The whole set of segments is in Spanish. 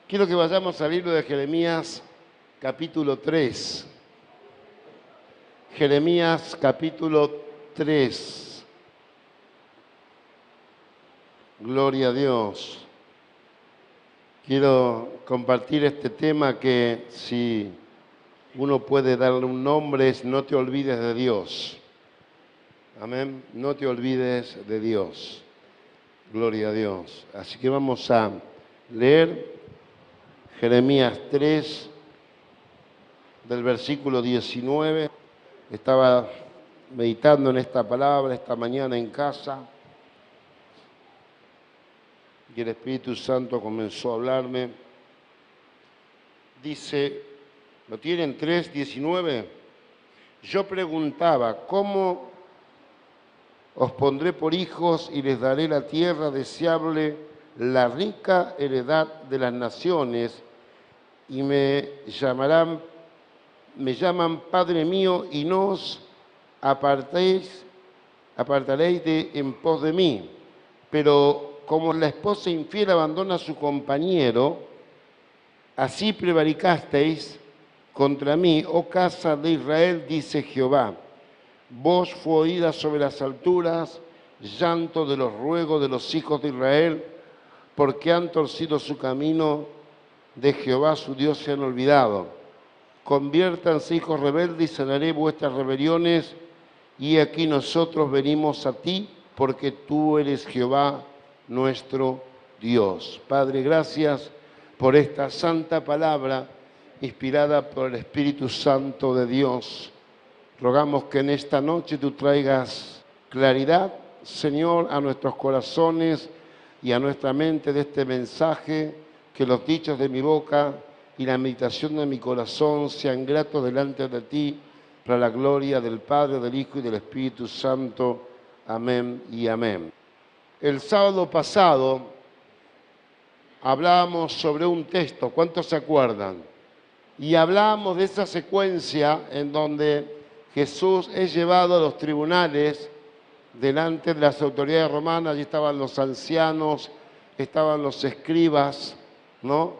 Quiero que vayamos al libro de Jeremías, capítulo 3. Jeremías, capítulo 3. Gloria a Dios. Quiero compartir este tema que si uno puede darle un nombre es no te olvides de Dios. Amén. No te olvides de Dios. Gloria a Dios. Así que vamos a leer Jeremías 3, del versículo 19. Estaba meditando en esta palabra esta mañana en casa y el Espíritu Santo comenzó a hablarme. Dice, ¿lo tienen? 3:19. Yo preguntaba, ¿cómo os pondré por hijos y les daré la tierra deseable, la rica heredad de las naciones? Y me llaman Padre mío, y no os apartaréis en pos de mí. Pero como la esposa infiel abandona a su compañero, así prevaricasteis contra mí, oh casa de Israel, dice Jehová. Voz fue oída sobre las alturas, llanto de los ruegos de los hijos de Israel, porque han torcido su camino, de Jehová su Dios se han olvidado. Conviértanse, hijos rebeldes, y sanaré vuestras rebeliones, y aquí nosotros venimos a ti, porque tú eres Jehová nuestro Dios. Padre, gracias por esta santa palabra, inspirada por el Espíritu Santo de Dios. Rogamos que en esta noche tú traigas claridad, Señor, a nuestros corazones y a nuestra mente de este mensaje, que los dichos de mi boca y la meditación de mi corazón sean gratos delante de ti, para la gloria del Padre, del Hijo y del Espíritu Santo. Amén y amén. El sábado pasado hablábamos sobre un texto, ¿cuántos se acuerdan? Y hablábamos de esa secuencia en donde Jesús es llevado a los tribunales delante de las autoridades romanas. Allí estaban los ancianos, estaban los escribas, ¿no?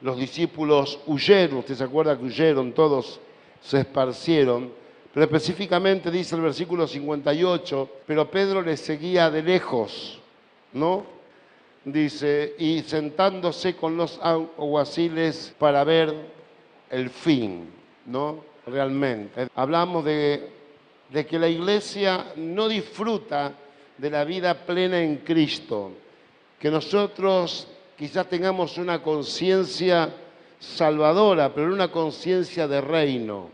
Los discípulos huyeron, usted se acuerda que huyeron, todos se esparcieron, pero específicamente dice el versículo 58, pero Pedro les seguía de lejos, ¿no? Dice, y sentándose con los alguaciles para ver el fin, ¿no? Realmente. Hablamos de que la iglesia no disfruta de la vida plena en Cristo, que nosotros quizás tengamos una conciencia salvadora, pero una conciencia de reino.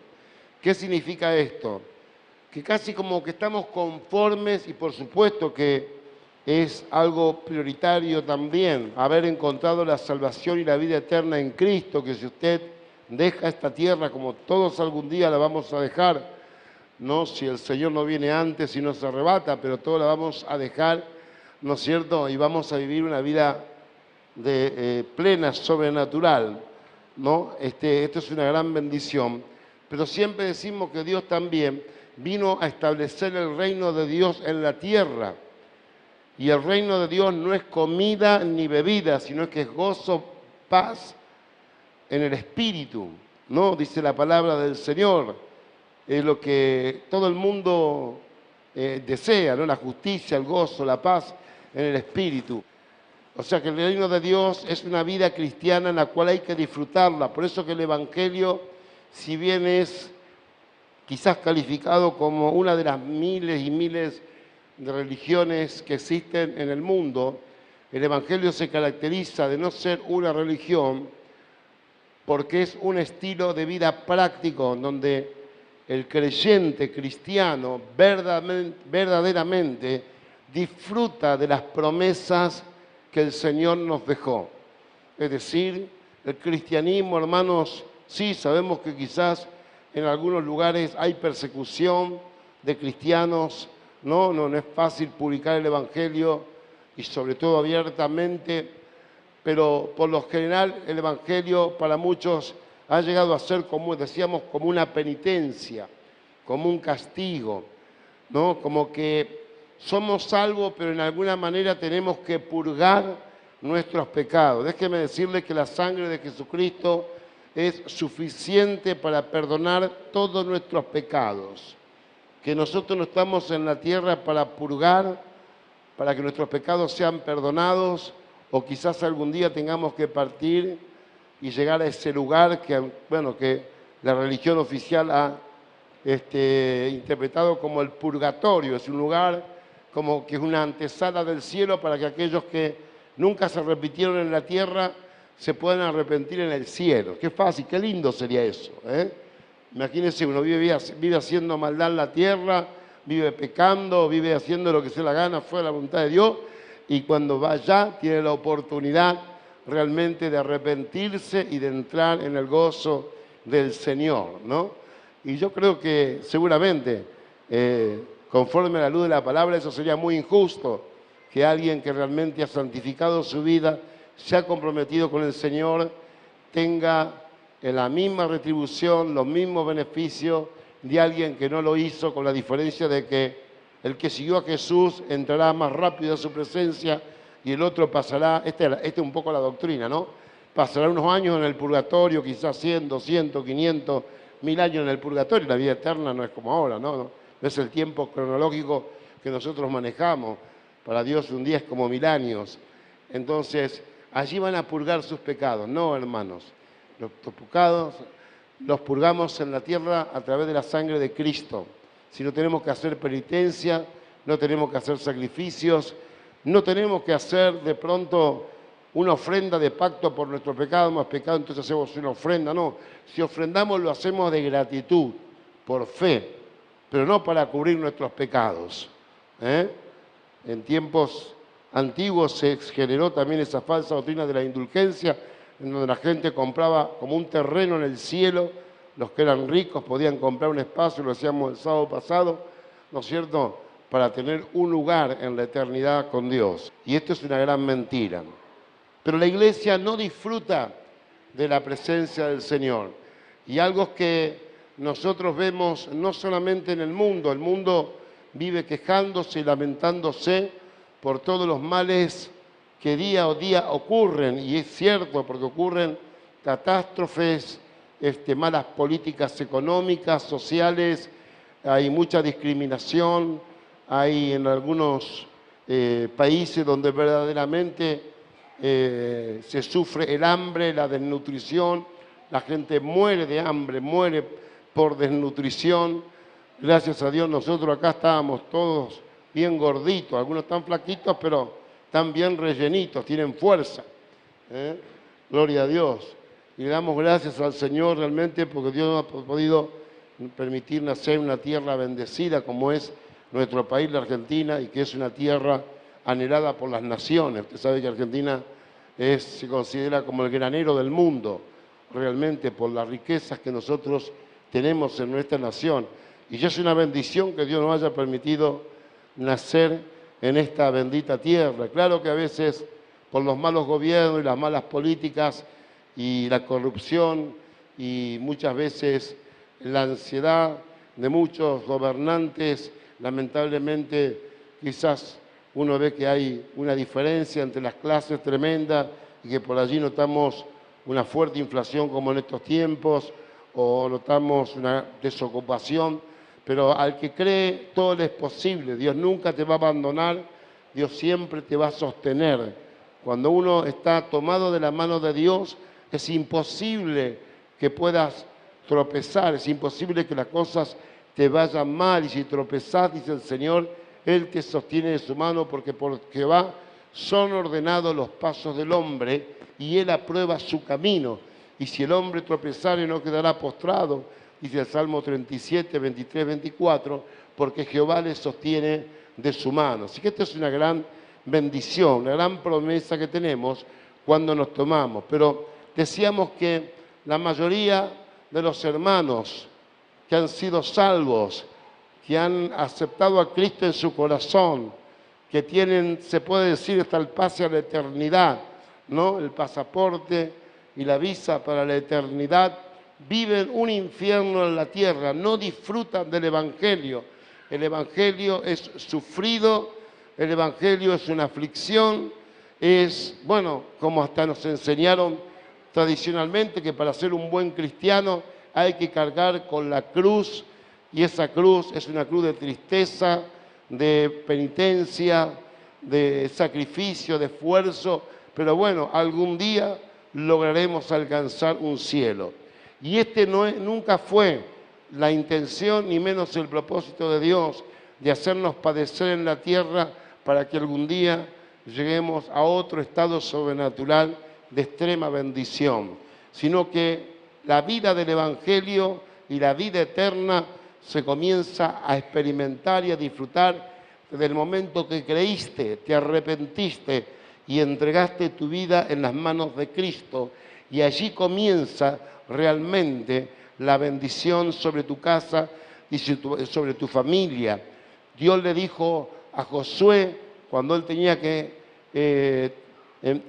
¿Qué significa esto? Que casi como que estamos conformes, y por supuesto que es algo prioritario también, haber encontrado la salvación y la vida eterna en Cristo, que si usted deja esta tierra, como todos algún día la vamos a dejar, no si el Señor no viene antes y nos arrebata, pero todos la vamos a dejar, ¿no es cierto? Y vamos a vivir una vida plena, sobrenatural, ¿no? Esto es una gran bendición, pero siempre decimos que Dios también vino a establecer el reino de Dios en la tierra, y el reino de Dios no es comida ni bebida, sino que es gozo, paz en el Espíritu, ¿no? Dice la palabra del Señor, es lo que todo el mundo desea, ¿no? La justicia, el gozo, la paz en el Espíritu. O sea que el reino de Dios es una vida cristiana en la cual hay que disfrutarla. Por eso que el Evangelio, si bien es quizás calificado como una de las miles y miles de religiones que existen en el mundo, el Evangelio se caracteriza de no ser una religión porque es un estilo de vida práctico en donde el creyente cristiano verdaderamente disfruta de las promesas que el Señor nos dejó. Es decir, el cristianismo, hermanos, sí, sabemos que quizás en algunos lugares hay persecución de cristianos, no es fácil publicar el Evangelio y sobre todo abiertamente, pero por lo general el Evangelio para muchos ha llegado a ser, como decíamos, como una penitencia, como un castigo, ¿no? Como que somos salvos, pero en alguna manera tenemos que purgar nuestros pecados. Déjeme decirle que la sangre de Jesucristo es suficiente para perdonar todos nuestros pecados. Que nosotros no estamos en la tierra para purgar, para que nuestros pecados sean perdonados, o quizás algún día tengamos que partir y llegar a ese lugar que, bueno, que la religión oficial ha interpretado como el purgatorio. Es un lugar como que es una antesala del cielo para que aquellos que nunca se arrepintieron en la tierra se puedan arrepentir en el cielo. Qué fácil, qué lindo sería eso, ¿eh? Imagínense, uno vive haciendo maldad en la tierra, vive pecando, vive haciendo lo que se le da gana fuera de la voluntad de Dios, y cuando va allá tiene la oportunidad realmente de arrepentirse y de entrar en el gozo del Señor, ¿no? Y yo creo que seguramente, conforme a la luz de la palabra, eso sería muy injusto, que alguien que realmente ha santificado su vida, se ha comprometido con el Señor, tenga la misma retribución, los mismos beneficios de alguien que no lo hizo, con la diferencia de que el que siguió a Jesús entrará más rápido a su presencia y el otro pasará, esta es un poco la doctrina, ¿no? Pasará unos años en el purgatorio, quizás 100, 200, 500, 1000 años en el purgatorio. La vida eterna no es como ahora, ¿no? No es el tiempo cronológico que nosotros manejamos. Para Dios un día es como 1000 años. Entonces, allí van a purgar sus pecados. No, hermanos. Los pecados los purgamos en la tierra a través de la sangre de Cristo. Si no tenemos que hacer penitencia, no tenemos que hacer sacrificios, no tenemos que hacer de pronto una ofrenda de pacto por nuestro pecado, más pecado, entonces hacemos una ofrenda. No, si ofrendamos lo hacemos de gratitud, por fe, pero no para cubrir nuestros pecados, ¿eh? En tiempos antiguos se generó también esa falsa doctrina de la indulgencia, en donde la gente compraba como un terreno en el cielo. Los que eran ricos podían comprar un espacio, lo hacíamos el sábado pasado, ¿no es cierto?, para tener un lugar en la eternidad con Dios. Y esto es una gran mentira. Pero la iglesia no disfruta de la presencia del Señor. Y algo que nosotros vemos no solamente en el mundo vive quejándose y lamentándose por todos los males que día a día ocurren, y es cierto, porque ocurren catástrofes, malas políticas económicas, sociales, hay mucha discriminación, hay en algunos países donde verdaderamente se sufre el hambre, la desnutrición, la gente muere de hambre, muere por desnutrición. Gracias a Dios nosotros acá estábamos todos bien gorditos, algunos están flaquitos, pero están bien rellenitos, tienen fuerza. Gloria a Dios. Y le damos gracias al Señor realmente porque Dios nos ha podido permitir nacer en una tierra bendecida como es nuestro país, la Argentina, y que es una tierra anhelada por las naciones. Usted sabe que Argentina se considera como el granero del mundo, realmente por las riquezas que nosotros tenemos en nuestra nación. Y ya es una bendición que Dios nos haya permitido nacer en esta bendita tierra. Claro que a veces por los malos gobiernos y las malas políticas y la corrupción y muchas veces la ansiedad de muchos gobernantes, lamentablemente quizás uno ve que hay una diferencia entre las clases tremenda y que por allí notamos una fuerte inflación como en estos tiempos o notamos una desocupación. Pero al que cree todo le es posible. Dios nunca te va a abandonar, Dios siempre te va a sostener. Cuando uno está tomado de la mano de Dios, es imposible que puedas tropezar, es imposible que las cosas te vayan mal. Y si tropezás, dice el Señor, Él te sostiene de su mano, porque por Jehová son ordenados los pasos del hombre y Él aprueba su camino. Y si el hombre tropezare, no quedará postrado, dice el Salmo 37, 23, 24, porque Jehová le sostiene de su mano. Así que esta es una gran bendición, una gran promesa que tenemos cuando nos tomamos. Pero decíamos que la mayoría de los hermanos que han sido salvos, que han aceptado a Cristo en su corazón, que tienen, se puede decir, hasta el pase a la eternidad, ¿no?, el pasaporte y la visa para la eternidad, viven un infierno en la tierra, no disfrutan del Evangelio. El Evangelio es sufrido, el Evangelio es una aflicción, es, bueno, como hasta nos enseñaron tradicionalmente, que para ser un buen cristiano hay que cargar con la cruz, y esa cruz es una cruz de tristeza, de penitencia, de sacrificio, de esfuerzo, pero bueno, algún día lograremos alcanzar un cielo. Y nunca fue la intención, ni menos el propósito de Dios, de hacernos padecer en la tierra para que algún día lleguemos a otro estado sobrenatural de extrema bendición, sino que la vida del Evangelio y la vida eterna se comienza a experimentar y a disfrutar desde el momento que creíste, te arrepentiste y entregaste tu vida en las manos de Cristo. Y allí comienza realmente la bendición sobre tu casa y sobre tu familia. Dios le dijo a Josué, cuando él tenía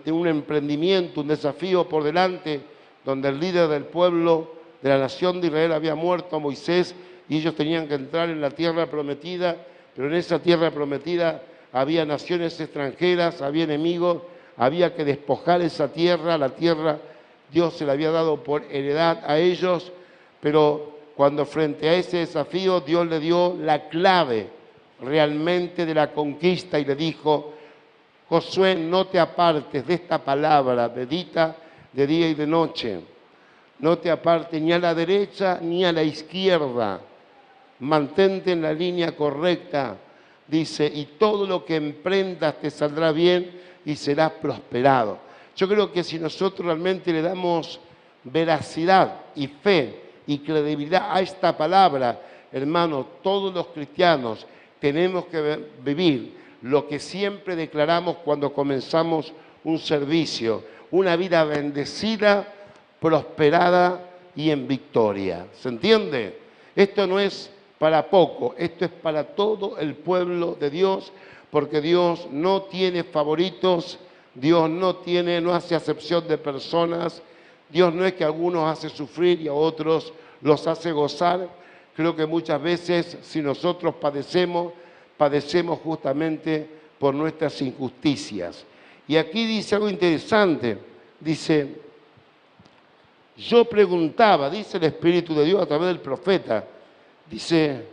un emprendimiento, un desafío por delante, donde el líder del pueblo de la nación de Israel había muerto, Moisés, y ellos tenían que entrar en la tierra prometida, pero en esa tierra prometida había naciones extranjeras, había enemigos, había que despojar esa tierra, la tierra Dios se la había dado por heredad a ellos, pero cuando frente a ese desafío Dios le dio la clave realmente de la conquista y le dijo: Josué, no te apartes de esta palabra, medita de día y de noche, no te apartes ni a la derecha ni a la izquierda, mantente en la línea correcta, dice, y todo lo que emprendas te saldrá bien y serás prosperado. Yo creo que si nosotros realmente le damos veracidad y fe y credibilidad a esta palabra, hermanos, todos los cristianos tenemos que vivir lo que siempre declaramos cuando comenzamos un servicio: una vida bendecida, prosperada y en victoria. ¿Se entiende? Esto no es para poco, esto es para todo el pueblo de Dios, porque Dios no tiene favoritos, Dios no hace acepción de personas, Dios no es que a algunos hace sufrir y a otros los hace gozar. Creo que muchas veces, si nosotros padecemos justamente por nuestras injusticias. Y aquí dice algo interesante, dice: yo preguntaba, dice el Espíritu de Dios a través del profeta, dice: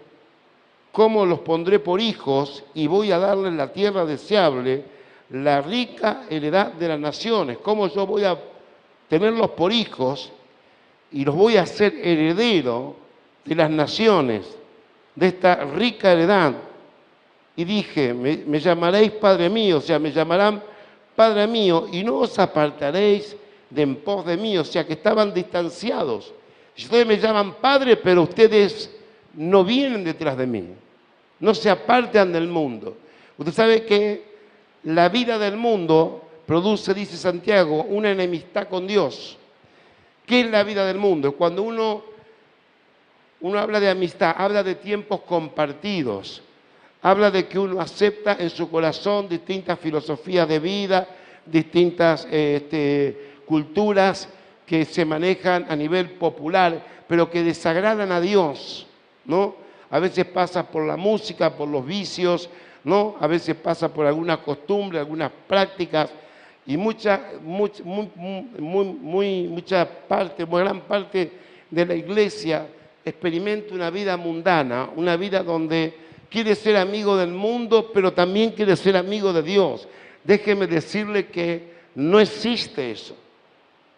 ¿cómo los pondré por hijos y voy a darles la tierra deseable, la rica heredad de las naciones? ¿Cómo yo voy a tenerlos por hijos y los voy a hacer herederos de las naciones, de esta rica heredad? Y dije: me llamaréis Padre mío, o sea, me llamarán Padre mío, y no os apartaréis de en pos de mí, o sea, que estaban distanciados. Ustedes me llaman Padre, pero ustedes no vienen detrás de mí, no se apartan del mundo. Usted sabe que la vida del mundo produce, dice Santiago, una enemistad con Dios. ¿Qué es la vida del mundo? Cuando uno habla de amistad, habla de tiempos compartidos, habla de que uno acepta en su corazón distintas filosofías de vida, distintas culturas que se manejan a nivel popular, pero que desagradan a Dios, ¿no? A veces pasa por la música, por los vicios, ¿no? A veces pasa por algunas costumbres, algunas prácticas, y muy gran parte de la iglesia experimenta una vida mundana, una vida donde quiere ser amigo del mundo, pero también quiere ser amigo de Dios. Déjeme decirle que no existe eso.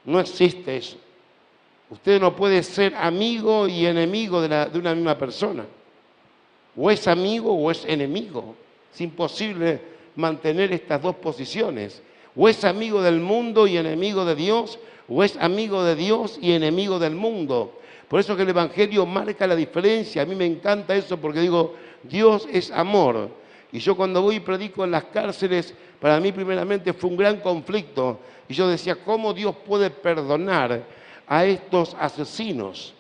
No existe eso. Usted no puede ser amigo y enemigo de una misma persona. O es amigo o es enemigo. Es imposible mantener estas dos posiciones. O es amigo del mundo y enemigo de Dios, o es amigo de Dios y enemigo del mundo. Por eso que el Evangelio marca la diferencia. A mí me encanta eso porque digo, Dios es amor. Y yo cuando voy y predico en las cárceles, para mí primeramente fue un gran conflicto. Y yo decía, ¿cómo Dios puede perdonar a estos asesinos,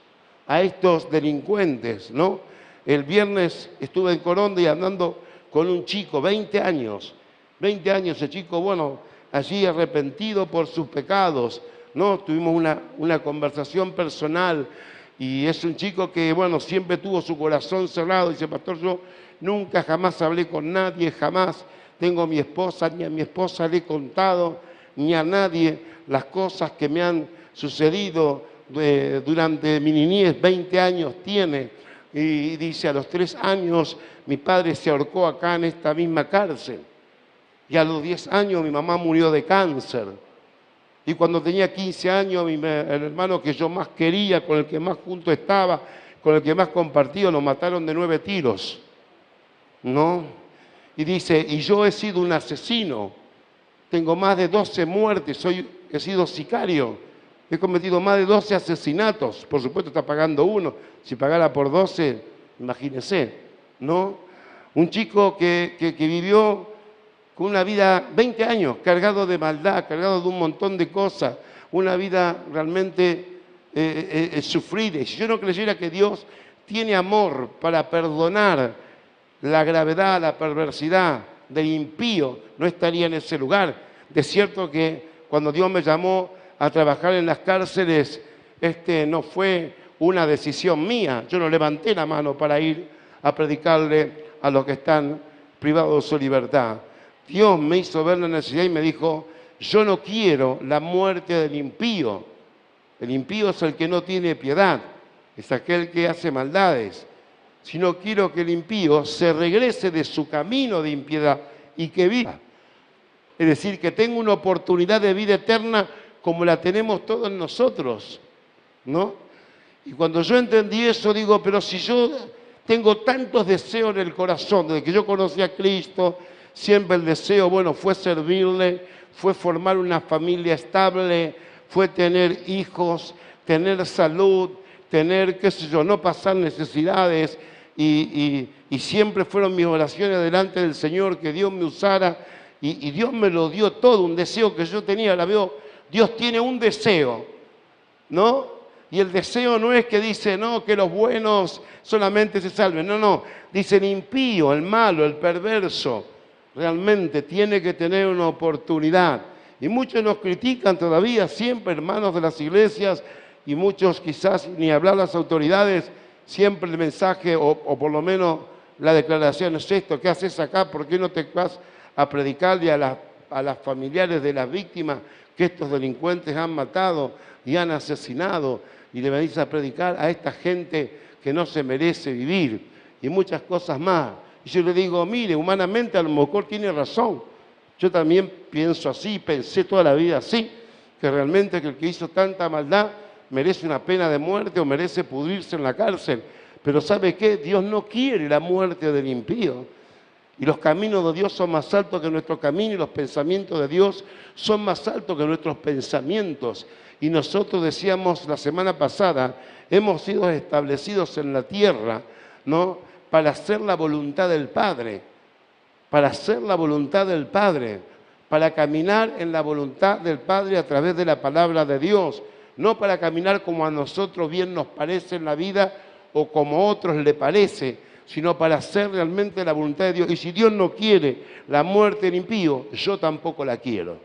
a estos delincuentes, ¿no? El viernes estuve en Coronda y andando con un chico, 20 años, ese chico, bueno, allí arrepentido por sus pecados, ¿no? Tuvimos una conversación personal y es un chico que, bueno, siempre tuvo su corazón cerrado. Dice: pastor, yo nunca jamás hablé con nadie, jamás tengo a mi esposa, ni a mi esposa le he contado, ni a nadie las cosas que me han sucedido durante mi niñez, 20 años tiene. Y dice, a los 3 años mi padre se ahorcó acá en esta misma cárcel. Y a los 10 años mi mamá murió de cáncer. Y cuando tenía 15 años, el hermano que yo más quería, con el que más junto estaba, con el que más compartido, lo mataron de 9 tiros. ¿No? Y dice, y yo he sido un asesino. Tengo más de 12 muertes, he sido sicario. He cometido más de 12 asesinatos. Por supuesto está pagando uno. Si pagara por 12, imagínense, ¿no? Un chico que vivió con una vida, 20 años, cargado de maldad, cargado de un montón de cosas, una vida realmente sufrida. Y si yo no creyera que Dios tiene amor para perdonar la gravedad, la perversidad del impío, no estaría en ese lugar. De cierto que cuando Dios me llamó a trabajar en las cárceles, no fue una decisión mía. Yo no levanté la mano para ir a predicarle a los que están privados de su libertad. Dios me hizo ver la necesidad y me dijo, yo no quiero la muerte del impío. El impío es el que no tiene piedad, es aquel que hace maldades. Sino quiero que el impío se regrese de su camino de impiedad y que viva. Es decir, que tenga una oportunidad de vida eterna como la tenemos todos nosotros, ¿no? Y cuando yo entendí eso, digo, pero si yo tengo tantos deseos en el corazón, desde que yo conocí a Cristo, siempre el deseo, bueno, fue servirle, fue formar una familia estable, fue tener hijos, tener salud, tener, qué sé yo, no pasar necesidades, y siempre fueron mis oraciones delante del Señor, que Dios me usara, y Dios me lo dio todo, un deseo que yo tenía, la veo, Dios tiene un deseo, ¿no? Y el deseo no es que dice, no, que los buenos solamente se salven, no, dice el impío, el malo, el perverso, realmente tiene que tener una oportunidad. Y muchos nos critican todavía, siempre hermanos de las iglesias, y muchos quizás ni hablar las autoridades, siempre el mensaje, o por lo menos la declaración es esto, ¿qué haces acá? ¿Por qué no te vas a predicarle a las familiares de las víctimas que estos delincuentes han matado y han asesinado? Y le venís a predicar a esta gente que no se merece vivir, y muchas cosas más. Y yo le digo, mire, humanamente a lo mejor tiene razón. Yo también pienso así, pensé toda la vida así, que realmente que el que hizo tanta maldad merece una pena de muerte o merece pudrirse en la cárcel. Pero ¿sabe qué? Dios no quiere la muerte del impío. Y los caminos de Dios son más altos que nuestro camino, y los pensamientos de Dios son más altos que nuestros pensamientos. Y nosotros decíamos la semana pasada, hemos sido establecidos en la tierra, ¿no?, para hacer la voluntad del Padre, para hacer la voluntad del Padre, para caminar en la voluntad del Padre a través de la palabra de Dios, no para caminar como a nosotros bien nos parece en la vida o como a otros le parece, sino para hacer realmente la voluntad de Dios. Y si Dios no quiere la muerte del impío, yo tampoco la quiero.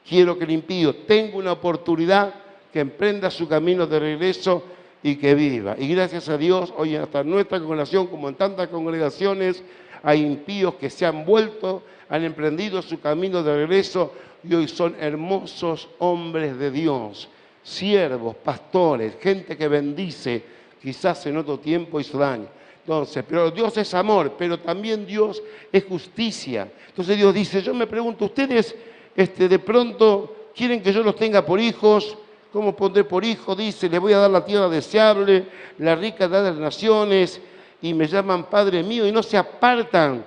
Quiero que el impío tenga una oportunidad, que emprenda su camino de regreso y que viva. Y gracias a Dios, hoy hasta en nuestra congregación, como en tantas congregaciones, hay impíos que se han vuelto, han emprendido su camino de regreso y hoy son hermosos hombres de Dios, siervos, pastores, gente que bendice, quizás en otro tiempo hizo daño. Entonces, pero Dios es amor, pero también Dios es justicia. Entonces Dios dice, yo me pregunto, ¿ustedes de pronto quieren que yo los tenga por hijos? ¿Cómo pondré por hijo? Dice, le voy a dar la tierra deseable, la rica edad de las naciones, y me llaman Padre mío, y no se apartan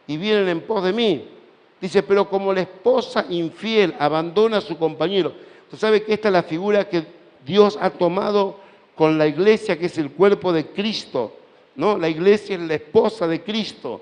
y vienen en pos de mí. Dice, pero como la esposa infiel abandona a su compañero. Usted sabe que esta es la figura que Dios ha tomado con la iglesia, que es el cuerpo de Cristo, ¿no? La iglesia es la esposa de Cristo.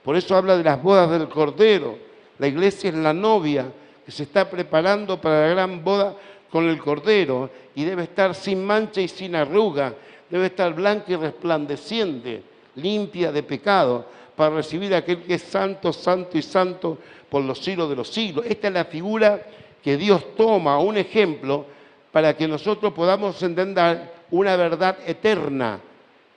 Por eso habla de las bodas del Cordero. La iglesia es la novia que se está preparando para la gran boda con el Cordero, y debe estar sin mancha y sin arruga, debe estar blanca y resplandeciente, limpia de pecado, para recibir a aquel que es santo, santo y santo por los siglos de los siglos. Esta es la figura que Dios toma, un ejemplo, para que nosotros podamos entender una verdad eterna,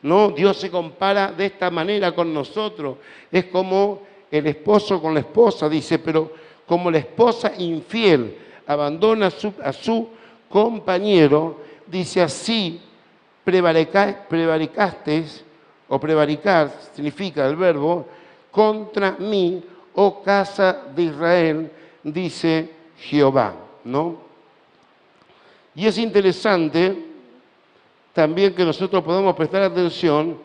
¿no? Dios se compara de esta manera con nosotros. Es como el esposo con la esposa, dice, pero como la esposa infiel abandona a su compañero, dice así, prevaricasteis, o prevaricar significa el verbo, contra mí, oh casa de Israel, dice Jehová, ¿no? Y es interesante también que nosotros podamos prestar atención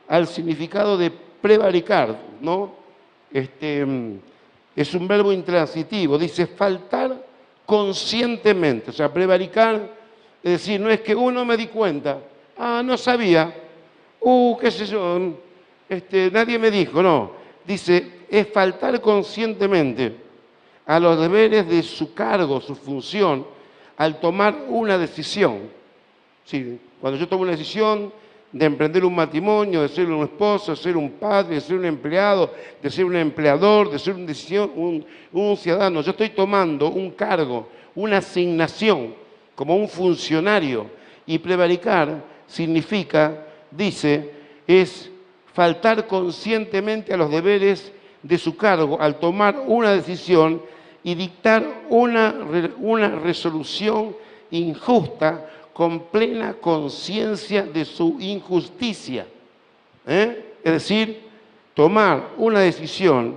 al significado de prevaricar, ¿no? Es un verbo intransitivo, dice faltar conscientemente, o sea, prevaricar, es decir, no es que uno me di cuenta, no sabía, qué sé yo, nadie me dijo, no, dice, es faltar conscientemente a los deberes de su cargo, su función, al tomar una decisión. Sí, cuando yo tomo una decisión de emprender un matrimonio, de ser un esposo, de ser un padre, de ser un empleado, de ser un empleador, de ser un ciudadano, yo estoy tomando un cargo, una asignación, como un funcionario. Y prevaricar significa, dice, es faltar conscientemente a los deberes de su cargo al tomar una decisión y dictar una resolución injusta con plena conciencia de su injusticia. Es decir, tomar una decisión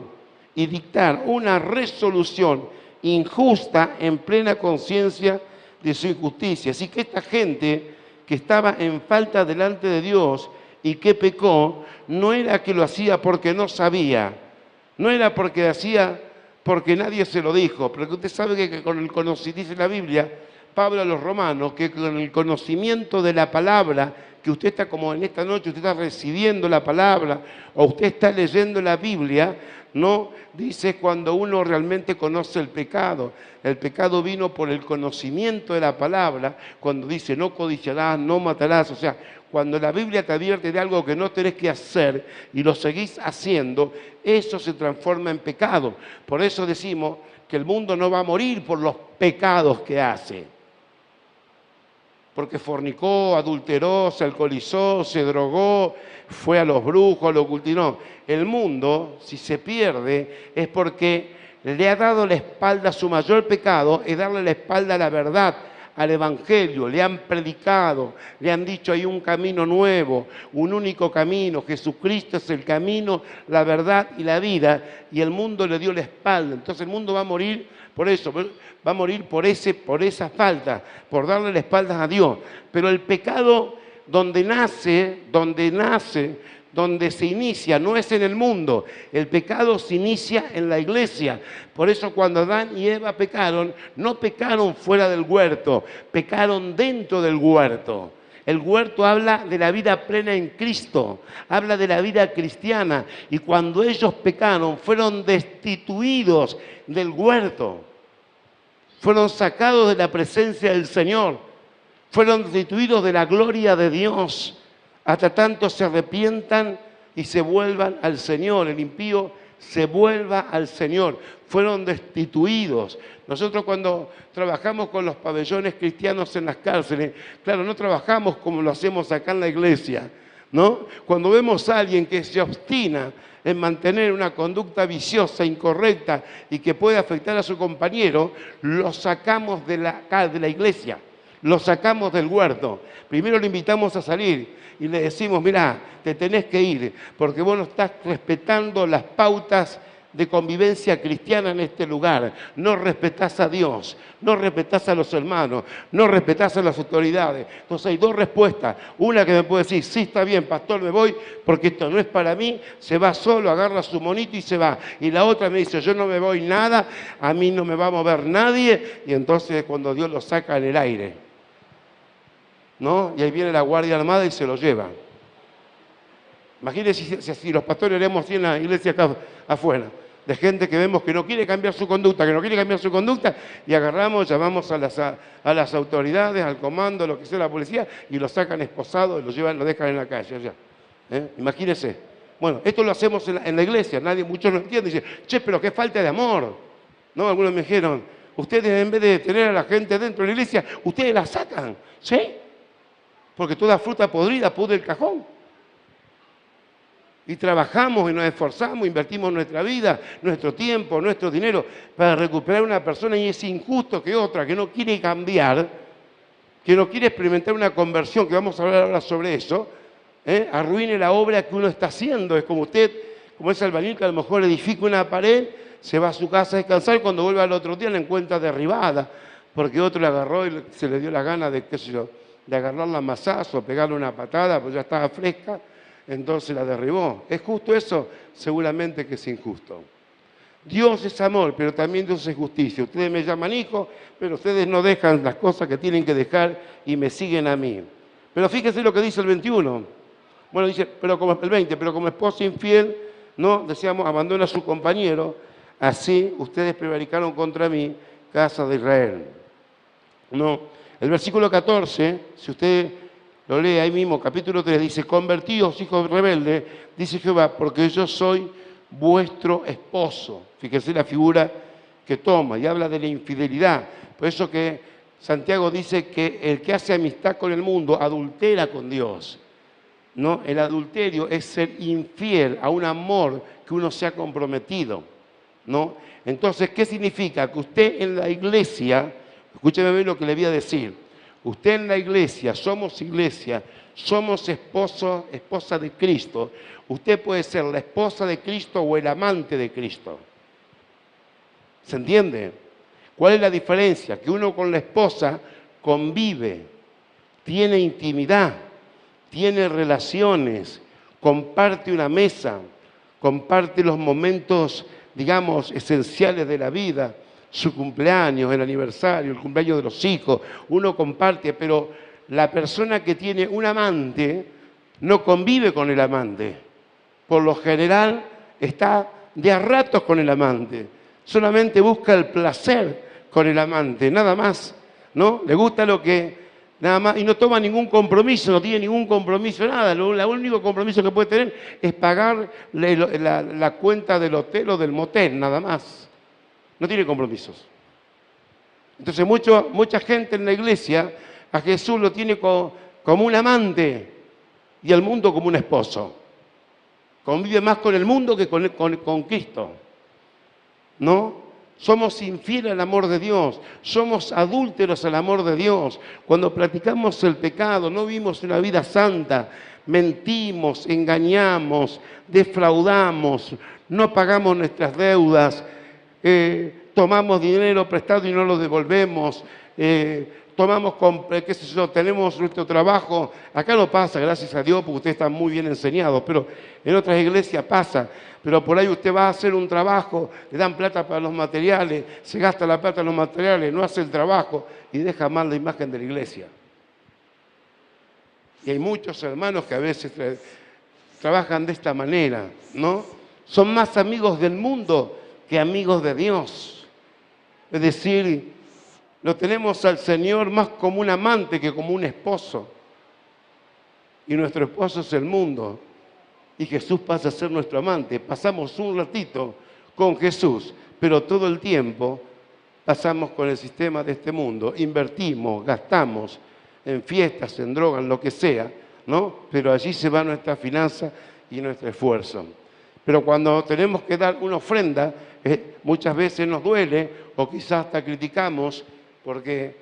y dictar una resolución injusta en plena conciencia de su injusticia. Así que esta gente que estaba en falta delante de Dios y que pecó, no era que lo hacía porque no sabía, no era porque hacía porque nadie se lo dijo, pero que usted sabe que con el conocimiento, dice la Biblia, Pablo a los romanos, que con el conocimiento de la palabra, que usted está como en esta noche, usted está recibiendo la palabra, o usted está leyendo la Biblia, no, dice cuando uno realmente conoce el pecado. El pecado vino por el conocimiento de la palabra, cuando dice no codiciarás, no matarás, o sea, cuando la Biblia te advierte de algo que no tenés que hacer y lo seguís haciendo, eso se transforma en pecado. Por eso decimos que el mundo no va a morir por los pecados que hace. Porque fornicó, adulteró, se alcoholizó, se drogó, fue a los brujos, lo cultivó. El mundo, si se pierde, es porque le ha dado la espalda a su mayor pecado, es darle la espalda a la verdad, al Evangelio. Le han predicado, le han dicho hay un camino nuevo, un único camino. Jesucristo es el camino, la verdad y la vida. Y el mundo le dio la espalda. Entonces el mundo va a morir por eso, va a morir por esa falta, por darle la espalda a Dios. Pero el pecado donde se inicia, no es en el mundo. El pecado se inicia en la iglesia. Por eso cuando Adán y Eva pecaron, no pecaron fuera del huerto, pecaron dentro del huerto. El huerto habla de la vida plena en Cristo, habla de la vida cristiana. Y cuando ellos pecaron, fueron destituidos del huerto. Fueron sacados de la presencia del Señor. Fueron destituidos de la gloria de Dios. Hasta tanto se arrepientan y se vuelvan al Señor. El impío se vuelva al Señor. Fueron destituidos. Nosotros cuando trabajamos con los pabellones cristianos en las cárceles, claro, no trabajamos como lo hacemos acá en la iglesia, ¿no? Cuando vemos a alguien que se obstina en mantener una conducta viciosa, incorrecta y que puede afectar a su compañero, lo sacamos de la iglesia, lo sacamos del huerto. Primero le invitamos a salir y le decimos, mirá, te tenés que ir porque vos no estás respetando las pautas de convivencia cristiana en este lugar. No respetás a Dios, no respetás a los hermanos, no respetás a las autoridades. Entonces hay dos respuestas. Una que me puede decir, sí, está bien, pastor, me voy porque esto no es para mí, se va solo, agarra su monito y se va. Y la otra me dice, yo no me voy nada, a mí no me va a mover nadie, y entonces cuando Dios lo saca en el aire, ¿no? Y ahí viene la Guardia Armada y se lo lleva. Imagínense si los pastores haremos así en la iglesia acá afuera, de gente que vemos que no quiere cambiar su conducta, y agarramos, llamamos a las autoridades, al comando, lo que sea, la policía, y lo sacan esposado y lo llevan, lo dejan en la calle allá. Imagínense. Bueno, esto lo hacemos en la iglesia, muchos no entienden, dicen, che, pero qué falta de amor. No, algunos me dijeron, ustedes en vez de tener a la gente dentro de la iglesia, ustedes la sacan, ¿sí? Porque toda fruta podrida pudre el cajón. Y trabajamos y nos esforzamos, invertimos nuestra vida, nuestro tiempo, nuestro dinero para recuperar una persona y es injusto que otra que no quiere cambiar, que no quiere experimentar una conversión, que vamos a hablar ahora sobre eso, arruine la obra que uno está haciendo. Es como usted, como ese albañil que a lo mejor edifica una pared, se va a su casa a descansar y cuando vuelve al otro día la encuentra derribada, porque otro la agarró y se le dio la gana de, qué sé yo, de agarrarla a mazazo, pegarle una patada, pues ya estaba fresca, entonces la derribó. ¿Es justo eso? Seguramente que es injusto. Dios es amor, pero también Dios es justicia. Ustedes me llaman hijo, pero ustedes no dejan las cosas que tienen que dejar y me siguen a mí. Pero fíjense lo que dice el 21. Bueno, dice, pero como el 20, pero como esposo infiel, no, decíamos, abandona a su compañero, así ustedes prevaricaron contra mí, casa de Israel. No, el versículo 14, si usted lo lee ahí mismo, capítulo 3, dice, convertíos, hijos rebeldes, dice Jehová, porque yo soy vuestro esposo. Fíjese la figura que toma y habla de la infidelidad. Por eso que Santiago dice que el que hace amistad con el mundo adultera con Dios. ¿No? El adulterio es ser infiel a un amor que uno se ha comprometido, ¿no? Entonces, ¿qué significa? Que usted en la iglesia, escúcheme bien lo que le voy a decir, usted en la iglesia, somos esposo, esposa de Cristo. Usted puede ser la esposa de Cristo o el amante de Cristo. ¿Se entiende? ¿Cuál es la diferencia? Que uno con la esposa convive, tiene intimidad, tiene relaciones, comparte una mesa, comparte los momentos, digamos, esenciales de la vida, su cumpleaños, el aniversario, el cumpleaños de los hijos, uno comparte, pero la persona que tiene un amante no convive con el amante. Por lo general está de a ratos con el amante, solamente busca el placer con el amante, nada más, ¿no? Le gusta lo que... Nada más, y no toma ningún compromiso, no tiene ningún compromiso, nada. El único compromiso que puede tener es pagar la cuenta del hotel o del motel, nada más. No tiene compromisos. Entonces mucha gente en la iglesia a Jesús lo tiene como un amante y al mundo como un esposo. Convive más con el mundo que con Cristo. ¿No? Somos infieles al amor de Dios, somos adúlteros al amor de Dios. Cuando practicamos el pecado, no vivimos una vida santa, mentimos, engañamos, defraudamos, no pagamos nuestras deudas, tomamos dinero prestado y no lo devolvemos, tenemos nuestro trabajo. Acá no pasa, gracias a Dios, porque ustedes están muy bien enseñados, pero en otras iglesias pasa. Pero por ahí usted va a hacer un trabajo, le dan plata para los materiales, se gasta la plata en los materiales, no hace el trabajo y deja mal la imagen de la iglesia. Y hay muchos hermanos que a veces trabajan de esta manera, ¿no? Son más amigos del mundo que amigos de Dios. Es decir, lo tenemos al Señor más como un amante que como un esposo. Y nuestro esposo es el mundo. Y Jesús pasa a ser nuestro amante. Pasamos un ratito con Jesús, pero todo el tiempo pasamos con el sistema de este mundo. Invertimos, gastamos en fiestas, en drogas, en lo que sea, ¿no? Pero allí se va nuestra finanza y nuestro esfuerzo. Pero cuando tenemos que dar una ofrenda, muchas veces nos duele o quizás hasta criticamos porque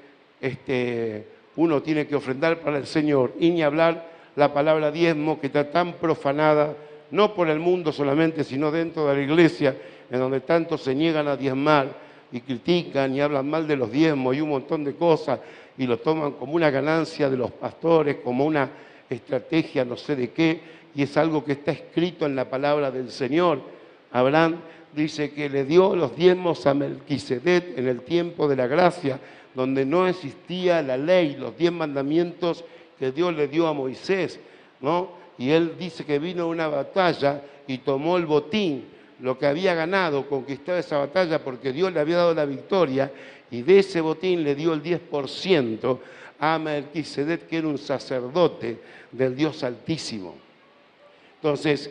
uno tiene que ofrendar para el Señor y ni hablar la palabra diezmo que está tan profanada, no por el mundo solamente, sino dentro de la iglesia, en donde tantos se niegan a diezmar y critican y hablan mal de los diezmos y un montón de cosas y lo toman como una ganancia de los pastores, como una estrategia no sé de qué, y es algo que está escrito en la palabra del Señor. Abraham dice que le dio los diezmos a Melquisedec en el tiempo de la gracia, donde no existía la ley, los 10 mandamientos que Dios le dio a Moisés, ¿no? Y él dice que vino a una batalla y tomó el botín, lo que había ganado, conquistó esa batalla porque Dios le había dado la victoria, y de ese botín le dio el 10% a Melquisedec, que era un sacerdote del Dios Altísimo. Entonces,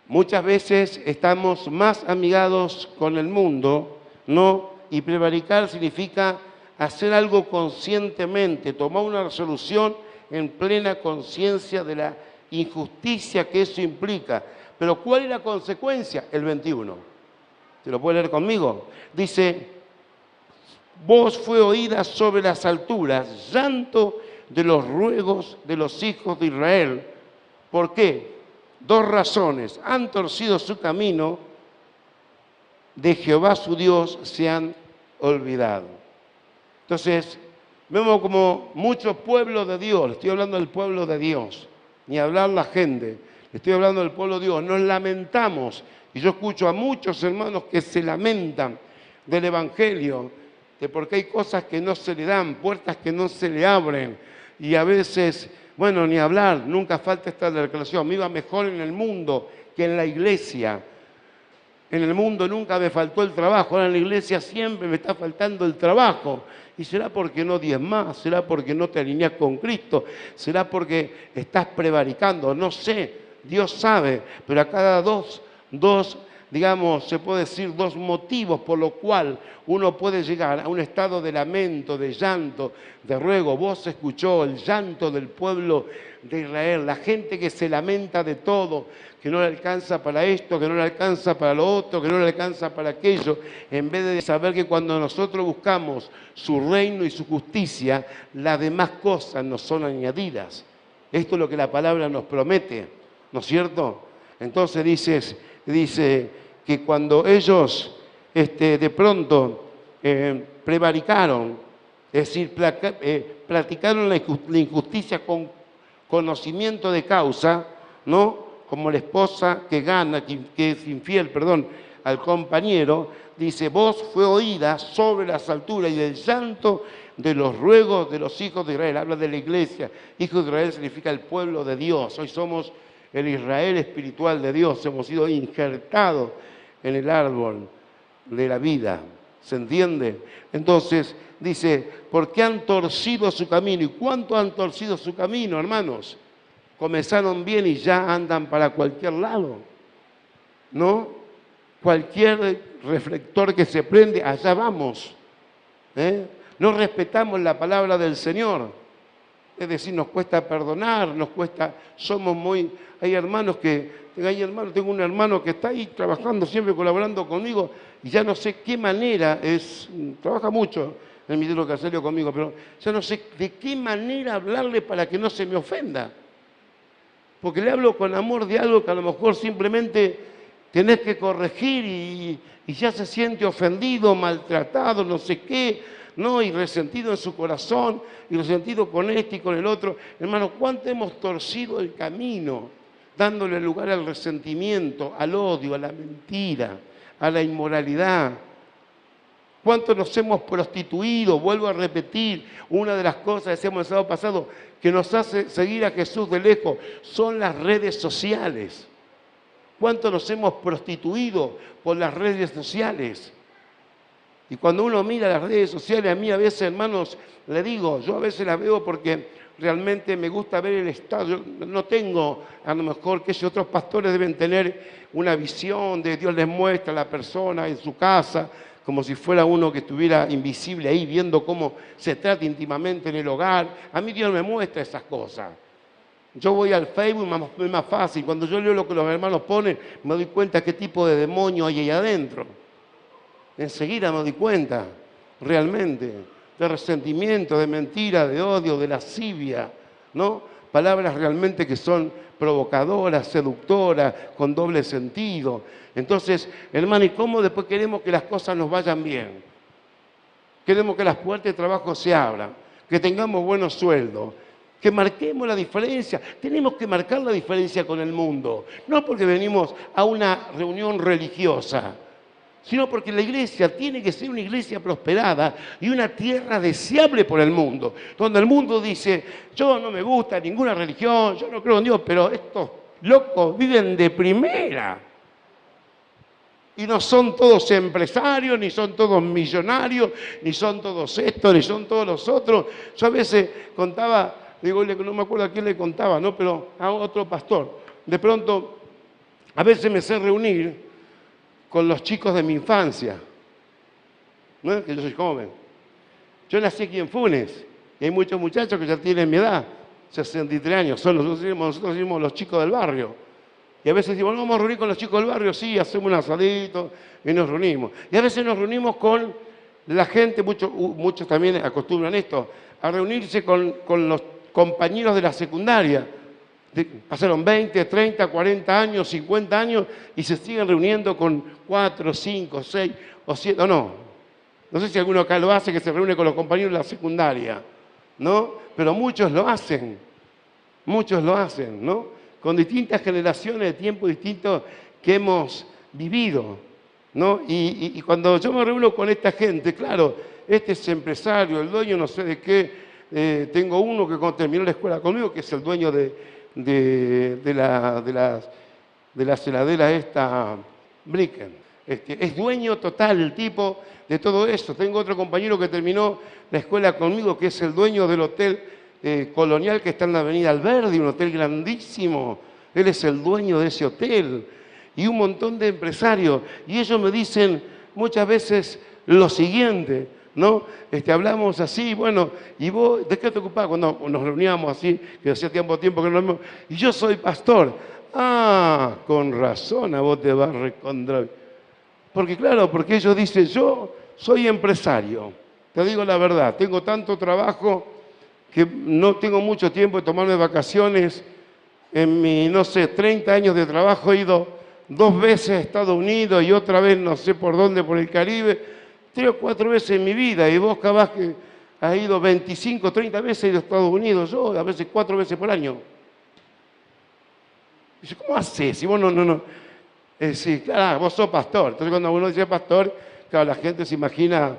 muchas veces estamos más amigados con el mundo, ¿no? Y prevaricar significa hacer algo conscientemente, tomar una resolución en plena conciencia de la injusticia que eso implica. Pero ¿cuál es la consecuencia? El 21. ¿Se lo puede leer conmigo? Dice, voz fue oída sobre las alturas, llanto de los ruegos de los hijos de Israel. ¿Por qué? Dos razones. Han torcido su camino, de Jehová su Dios se han olvidado. Entonces, vemos como muchos pueblos de Dios, le estoy hablando del pueblo de Dios, ni hablar la gente, le estoy hablando del pueblo de Dios, nos lamentamos, y yo escucho a muchos hermanos que se lamentan del Evangelio, de porque hay cosas que no se le dan, puertas que no se le abren, y a veces, bueno, ni hablar, nunca falta esta declaración, me iba mejor en el mundo que en la iglesia. En el mundo nunca me faltó el trabajo, ahora en la iglesia siempre me está faltando el trabajo. ¿Y será porque no diezmás? ¿Será porque no te alineás con Cristo? ¿Será porque estás prevaricando? No sé, Dios sabe, pero a cada dos, digamos, se puede decir dos motivos por los cuales uno puede llegar a un estado de lamento, de llanto, de ruego. Vos escuchó el llanto del pueblo de Israel, la gente que se lamenta de todo, que no le alcanza para esto, que no le alcanza para lo otro, que no le alcanza para aquello, en vez de saber que cuando nosotros buscamos su reino y su justicia, las demás cosas nos son añadidas. Esto es lo que la palabra nos promete, ¿no es cierto? Entonces dice que cuando ellos de pronto prevaricaron, es decir, platicaron la injusticia con conocimiento de causa, ¿no? Como la esposa que gana, que es infiel, perdón, al compañero, dice, voz fue oída sobre las alturas y del llanto de los ruegos de los hijos de Israel. Habla de la iglesia. Hijos de Israel significa el pueblo de Dios. Hoy somos el Israel espiritual de Dios. Hemos sido injertados en el árbol de la vida. ¿Se entiende? Entonces, dice, porque han torcido su camino. ¿Y cuánto han torcido su camino, hermanos? Comenzaron bien y ya andan para cualquier lado, ¿no? Cualquier reflector que se prende, allá vamos. No respetamos la palabra del Señor. Es decir, nos cuesta perdonar, nos cuesta, somos muy... Hay hermanos tengo un hermano que está ahí trabajando, siempre colaborando conmigo, y ya no sé qué manera trabaja mucho en el Ministerio Carcelario conmigo, pero ya no sé de qué manera hablarle para que no se me ofenda. Porque le hablo con amor de algo que a lo mejor simplemente tenés que corregir y ya se siente ofendido, maltratado, no sé qué, ¿no? Y resentido en su corazón, y resentido con este y con el otro. Hermano, ¿cuánto hemos torcido el camino, dándole lugar al resentimiento, al odio, a la mentira, a la inmoralidad? ¿Cuánto nos hemos prostituido? Vuelvo a repetir, una de las cosas que decíamos el sábado pasado, que nos hace seguir a Jesús de lejos, son las redes sociales. ¿Cuánto nos hemos prostituido por las redes sociales? Y cuando uno mira las redes sociales, a mí a veces, hermanos, le digo, yo a veces las veo porque realmente me gusta ver el estado. Yo no tengo, a lo mejor, que otros pastores deben tener una visión de Dios les muestra a la persona en su casa, como si fuera uno que estuviera invisible ahí, viendo cómo se trata íntimamente en el hogar. A mí Dios me muestra esas cosas. Yo voy al Facebook, es más fácil. Cuando yo leo lo que los hermanos ponen, me doy cuenta qué tipo de demonio hay ahí adentro. Enseguida me doy cuenta, realmente, de resentimiento, de mentira, de odio, de lascivia, ¿no? Palabras realmente que son provocadoras, seductoras, con doble sentido. Entonces, hermano, ¿y cómo después queremos que las cosas nos vayan bien? Queremos que las puertas de trabajo se abran, que tengamos buenos sueldos, que marquemos la diferencia. Tenemos que marcar la diferencia con el mundo, no porque venimos a una reunión religiosa, sino porque la iglesia tiene que ser una iglesia prosperada y una tierra deseable por el mundo, donde el mundo dice, yo no me gusta ninguna religión, yo no creo en Dios, pero estos locos viven de primera. Y no son todos empresarios, ni son todos millonarios, ni son todos estos, ni son todos los otros. Yo a veces contaba, digo, no me acuerdo a quién le contaba, ¿no? Pero a otro pastor. De pronto, a veces me sé reunir con los chicos de mi infancia, ¿no? Que yo soy joven. Yo nací aquí en Funes y hay muchos muchachos que ya tienen mi edad, 63 años, nosotros decimos los chicos del barrio. Y a veces decimos, no, vamos a reunir con los chicos del barrio, sí, hacemos un asadito y nos reunimos. Y a veces nos reunimos con la gente, muchos también acostumbran esto, a reunirse con los compañeros de la secundaria. Pasaron 20, 30, 40 años, 50 años y se siguen reuniendo con 4, 5, 6 o 7, o no. No sé si alguno acá lo hace, que se reúne con los compañeros de la secundaria, ¿no? Pero muchos lo hacen, ¿no? Con distintas generaciones de tiempo distintos que hemos vivido, ¿no? Y cuando yo me reúno con esta gente, claro, este es empresario, el dueño no sé de qué, tengo uno que cuando terminó la escuela conmigo, que es el dueño de la heladera esta Bricken. Es dueño total el tipo de todo eso. Tengo otro compañero que terminó la escuela conmigo, que es el dueño del hotel Colonial que está en la avenida Alberdi, un hotel grandísimo. Él es el dueño de ese hotel. Y un montón de empresarios. Y ellos me dicen muchas veces lo siguiente, ¿no? Hablamos así, bueno, ¿y vos de qué te ocupás? Cuando nos reuníamos así, que hacía tiempo que no nos vemos, y yo soy pastor. Ah, con razón a vos te vas a recontra. Porque claro, porque ellos dicen, yo soy empresario, te digo la verdad, tengo tanto trabajo que no tengo mucho tiempo de tomarme vacaciones. En mis, no sé, 30 años de trabajo he ido 2 veces a Estados Unidos y otra vez no sé por dónde, por el Caribe, 3 o 4 veces en mi vida, y vos capaz que has ido 25, 30 veces he ido a Estados Unidos, yo a veces 4 veces por año. Dice, ¿cómo haces? Si vos no. Sí, claro, vos sos pastor. Entonces cuando uno dice pastor, claro, la gente se imagina,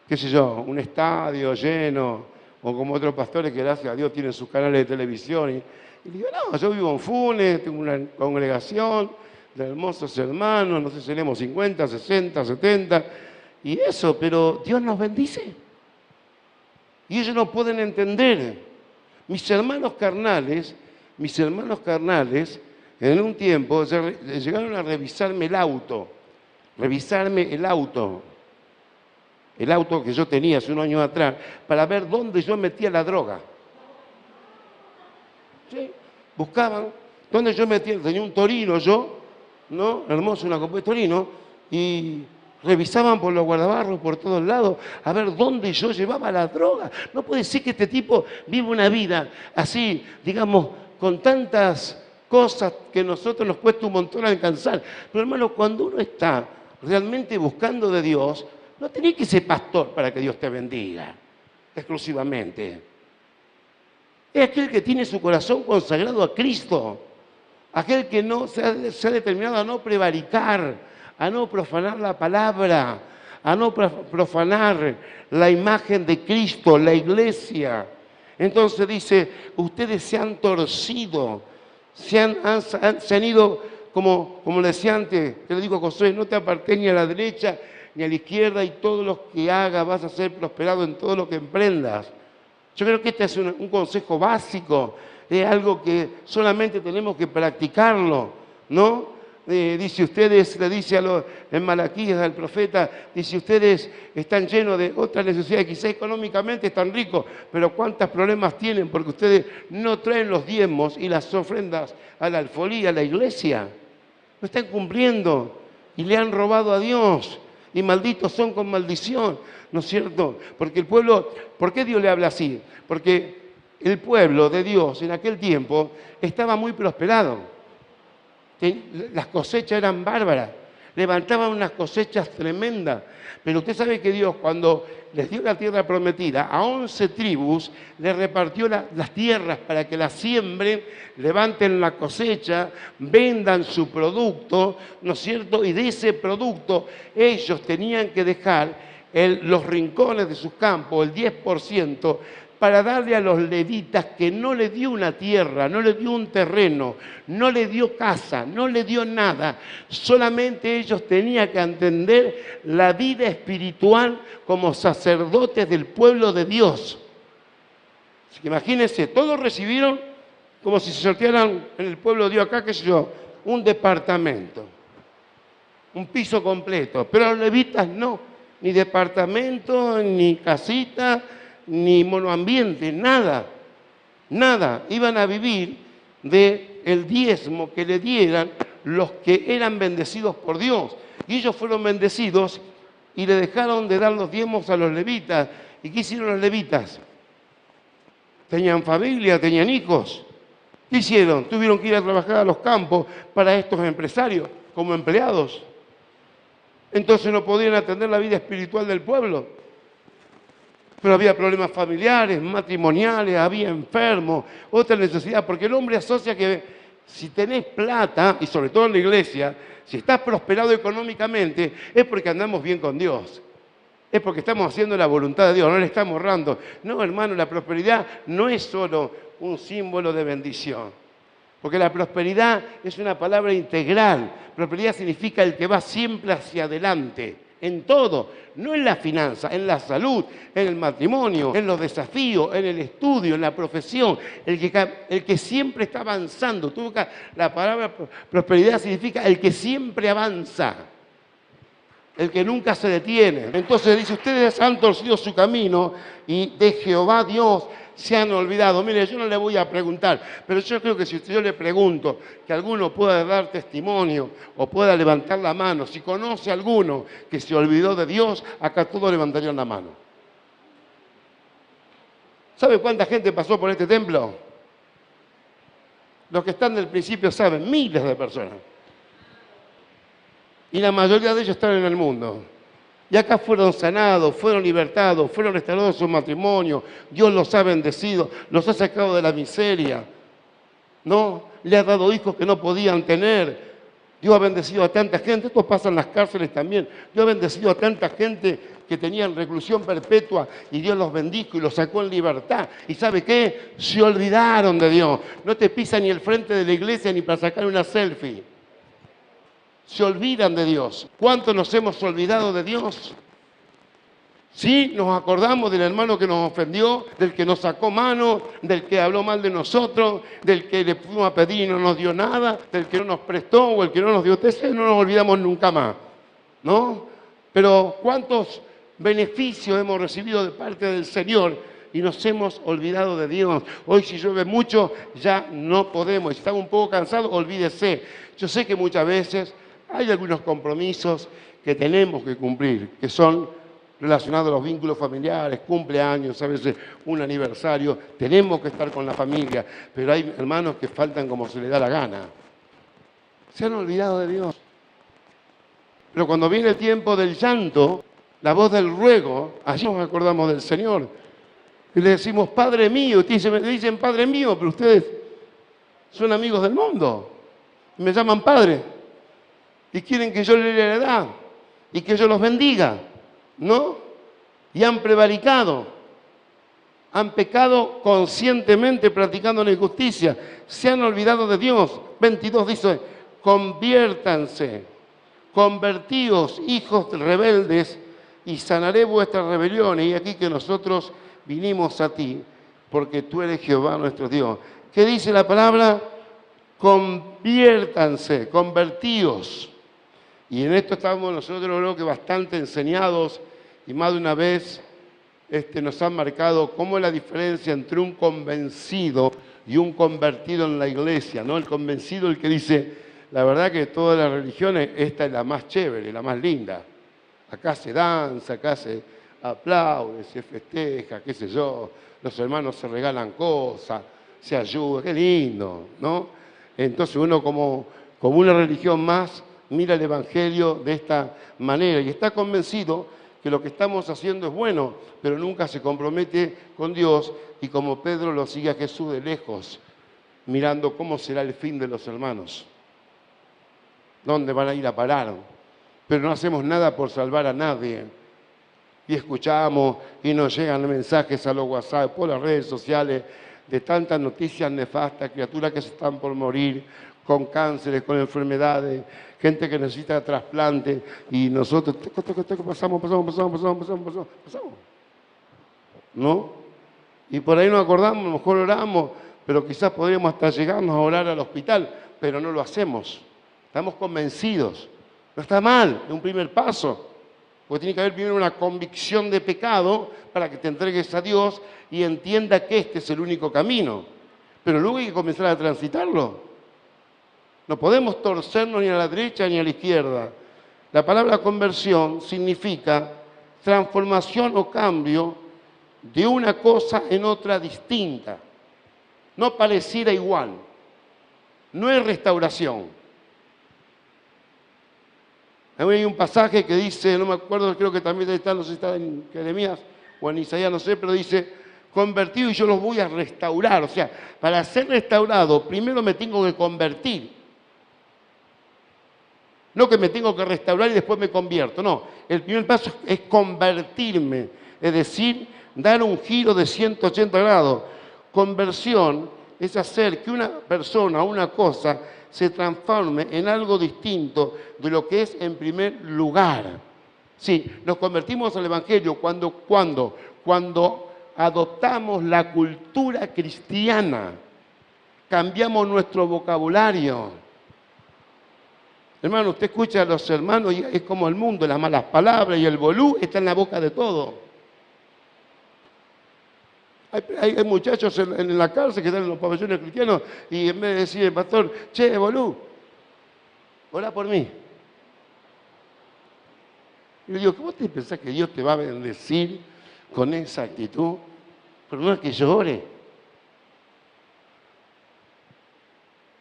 qué sé yo, un estadio lleno, o como otros pastores que gracias a Dios tienen sus canales de televisión. Y digo, no, yo vivo en Funes, tengo una congregación de hermosos hermanos, no sé si tenemos 50, 60, 70, y eso, pero Dios nos bendice. Y ellos no pueden entender. Mis hermanos carnales, en un tiempo llegaron a revisarme el auto que yo tenía hace unos años atrás, para ver dónde yo metía la droga. ¿Sí? Buscaban dónde yo metía, tenía un Torino yo, ¿no? Hermoso, una copa de Torino, y revisaban por los guardabarros, por todos lados, a ver dónde yo llevaba la droga. No puede ser que este tipo viva una vida así, digamos, con tantas cosas que a nosotros nos cuesta un montón alcanzar. Pero hermano, cuando uno está realmente buscando de Dios, no tenés que ser pastor para que Dios te bendiga, exclusivamente. Es aquel que tiene su corazón consagrado a Cristo, aquel que no se ha determinado a no prevaricar, a no profanar la palabra, a no profanar la imagen de Cristo, la iglesia. Entonces dice, ustedes se han torcido, se han ido, como le decía antes, te lo digo a Josué, no te apartes ni a la derecha ni a la izquierda, y todo lo que hagas vas a ser prosperado en todo lo que emprendas. Yo creo que este es un consejo básico, es algo que solamente tenemos que practicarlo, ¿no? Dice ustedes, le dice en Malaquías al profeta, dice ustedes están llenos de otras necesidades, quizás económicamente están ricos, pero cuántos problemas tienen porque ustedes no traen los diezmos y las ofrendas a la alfolía, a la iglesia. No están cumpliendo y le han robado a Dios y malditos son con maldición, ¿no es cierto? Porque el pueblo, ¿por qué Dios le habla así? Porque el pueblo de Dios en aquel tiempo estaba muy prosperado. Las cosechas eran bárbaras, levantaban unas cosechas tremendas. Pero usted sabe que Dios, cuando les dio la tierra prometida, a 11 tribus les repartió las tierras para que las siembren, levanten la cosecha, vendan su producto, ¿no es cierto? Y de ese producto ellos tenían que dejar los rincones de sus campos, el 10%, para darle a los levitas, que no le dio una tierra, no le dio un terreno, no le dio casa, no le dio nada. Solamente ellos tenían que entender la vida espiritual como sacerdotes del pueblo de Dios. Así que imagínense, todos recibieron como si se sortearan en el pueblo de Dios acá, qué sé yo, un departamento, un piso completo. Pero los levitas no, ni departamento, ni casita, ni monoambiente, nada. nada. Iban a vivir del diezmo que le dieran los que eran bendecidos por Dios. Y ellos fueron bendecidos y le dejaron de dar los diezmos a los levitas. ¿Y qué hicieron los levitas? Tenían familia, tenían hijos. ¿Qué hicieron? Tuvieron que ir a trabajar a los campos para estos empresarios, como empleados. Entonces no podían atender la vida espiritual del pueblo. Pero había problemas familiares, matrimoniales, había enfermos, otra necesidad, porque el hombre asocia que si tenés plata, y sobre todo en la iglesia, si estás prosperado económicamente, es porque andamos bien con Dios. Es porque estamos haciendo la voluntad de Dios, no le estamos honrando. No, hermano, la prosperidad no es solo un símbolo de bendición. Porque la prosperidad es una palabra integral. Prosperidad significa el que va siempre hacia adelante, en todo. No en la finanza, en la salud, en el matrimonio, en los desafíos, en el estudio, en la profesión. El que siempre está avanzando. La palabra prosperidad significa el que siempre avanza. El que nunca se detiene. Entonces dice, ustedes han torcido su camino y de Jehová Dios se han olvidado. Mire, yo no le voy a preguntar, pero yo creo que si yo le pregunto, que alguno pueda dar testimonio o pueda levantar la mano, si conoce a alguno que se olvidó de Dios, acá todos levantarían la mano. ¿Sabe cuánta gente pasó por este templo? Los que están del principio saben, miles de personas. Y la mayoría de ellos están en el mundo. Y acá fueron sanados, fueron libertados, fueron restaurados sus matrimonios. Dios los ha bendecido, los ha sacado de la miseria. ¿No? Le ha dado hijos que no podían tener. Dios ha bendecido a tanta gente. Esto pasa en las cárceles también. Dios ha bendecido a tanta gente que tenían reclusión perpetua y Dios los bendijo y los sacó en libertad. ¿Y sabe qué? Se olvidaron de Dios. No te pisa ni el frente de la iglesia ni para sacar una selfie. Se olvidan de Dios. ¿Cuánto nos hemos olvidado de Dios? Sí, nos acordamos del hermano que nos ofendió, del que nos sacó mano, del que habló mal de nosotros, del que le fuimos a pedir y no nos dio nada, del que no nos prestó o el que no nos dio. Ese no nos olvidamos nunca más, ¿no? Pero ¿cuántos beneficios hemos recibido de parte del Señor y nos hemos olvidado de Dios? Hoy si llueve mucho ya no podemos. Si estamos un poco cansados, olvídese. Yo sé que muchas veces hay algunos compromisos que tenemos que cumplir, que son relacionados a los vínculos familiares, cumpleaños, a veces un aniversario. Tenemos que estar con la familia, pero hay hermanos que faltan como se les da la gana. Se han olvidado de Dios. Pero cuando viene el tiempo del llanto, la voz del ruego, allí nos acordamos del Señor. Y le decimos, Padre mío. Ustedes me dicen, Padre mío, pero ustedes son amigos del mundo. Y me llaman Padre. Y quieren que yo les dé la heredad y que yo los bendiga, ¿no? Y han prevaricado, han pecado conscientemente practicando la injusticia, se han olvidado de Dios. 22 dice, conviértanse, convertíos, hijos rebeldes, y sanaré vuestras rebeliones. Y aquí que nosotros vinimos a ti, porque tú eres Jehová nuestro Dios. ¿Qué dice la palabra? Conviértanse, convertíos. Y en esto estamos nosotros, creo que bastante enseñados, y más de una vez nos han marcado cómo es la diferencia entre un convencido y un convertido en la iglesia, ¿no? El convencido, el que dice, la verdad que de todas las religiones, esta es la más chévere, la más linda. Acá se danza, acá se aplaude, se festeja, qué sé yo, los hermanos se regalan cosas, se ayuda, qué lindo, ¿no? Entonces uno como una religión más mira el Evangelio de esta manera y está convencido que lo que estamos haciendo es bueno, pero nunca se compromete con Dios y como Pedro lo sigue a Jesús de lejos, mirando cómo será el fin de los hermanos, dónde van a ir a parar, pero no hacemos nada por salvar a nadie. Y escuchamos y nos llegan mensajes a los WhatsApp, por las redes sociales, de tantas noticias nefastas, criaturas que se están por morir, con cánceres, con enfermedades, gente que necesita trasplante, y nosotros pasamos, ¿no? Y por ahí nos acordamos, a lo mejor oramos, pero quizás podríamos hasta llegarnos a orar al hospital, pero no lo hacemos. Estamos convencidos. No está mal, es un primer paso. Porque tiene que haber primero una convicción de pecado para que te entregues a Dios y entienda que este es el único camino. pero luego hay que comenzar a transitarlo. No podemos torcernos ni a la derecha ni a la izquierda. La palabra conversión significa transformación o cambio de una cosa en otra distinta. No pareciera igual. No es restauración. Hay un pasaje que dice, no me acuerdo, creo que también está, no sé si está en Jeremías o en Isaías, no sé, pero dice, convertido y yo los voy a restaurar. O sea, para ser restaurado, primero me tengo que convertir. No que me tengo que restaurar y después me convierto, no. El primer paso es convertirme, es decir, dar un giro de 180 grados. Conversión es hacer que una persona o una cosa se transforme en algo distinto de lo que es en primer lugar. Sí, nos convertimos al Evangelio cuando adoptamos la cultura cristiana, cambiamos nuestro vocabulario. Hermano, usted escucha a los hermanos y es como el mundo, las malas palabras y el bolú está en la boca de todo. Hay muchachos en la cárcel que están en los pabellones cristianos y en vez de decir, pastor, che, bolú, ora por mí. Y le digo, ¿cómo te pensás que Dios te va a bendecir con esa actitud? Pero no es que yo ore.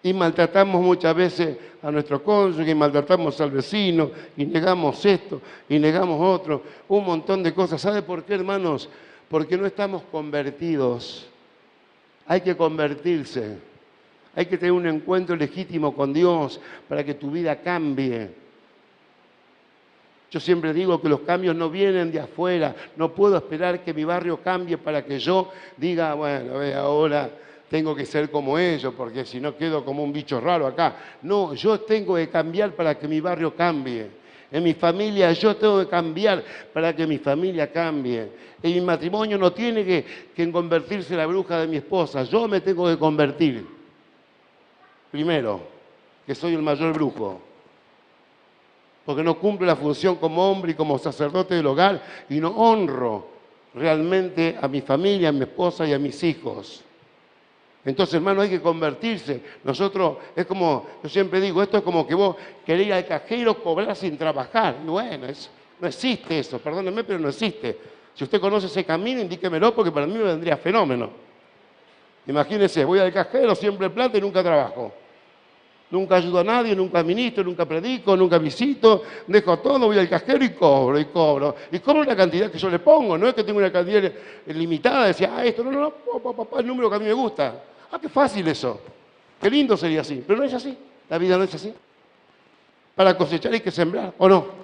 Y maltratamos muchas veces a nuestro cónyuge, y maltratamos al vecino, y negamos esto, y negamos otro, un montón de cosas. ¿Sabe por qué, hermanos? Porque no estamos convertidos. Hay que convertirse. Hay que tener un encuentro legítimo con Dios para que tu vida cambie. Yo siempre digo que los cambios no vienen de afuera. No puedo esperar que mi barrio cambie para que yo diga, bueno, ahora tengo que ser como ellos, porque si no quedo como un bicho raro acá. No, yo tengo que cambiar para que mi barrio cambie. En mi familia yo tengo que cambiar para que mi familia cambie. En mi matrimonio no tiene que convertirse la bruja de mi esposa. Yo me tengo que convertir. Primero, que soy el mayor brujo. Porque no cumplo la función como hombre y como sacerdote del hogar y no honro realmente a mi familia, a mi esposa y a mis hijos. Entonces, hermano, hay que convertirse. Nosotros, es como, yo siempre digo, esto es como que vos querés ir al cajero, cobrar sin trabajar. Y bueno, no existe eso, perdónenme, pero no existe. Si usted conoce ese camino, indíquemelo, porque para mí me vendría fenómeno. Imagínese, voy al cajero, siempre plata y nunca trabajo. Nunca ayudo a nadie, nunca ministro, nunca predico, nunca visito, dejo todo, voy al cajero y cobro, y cobro. Y cobro la cantidad que yo le pongo, no es que tengo una cantidad limitada, decía, esto, no, el número que a mí me gusta. Ah, qué fácil eso. Qué lindo sería así, pero no es así. La vida no es así. Para cosechar hay que sembrar, ¿o no?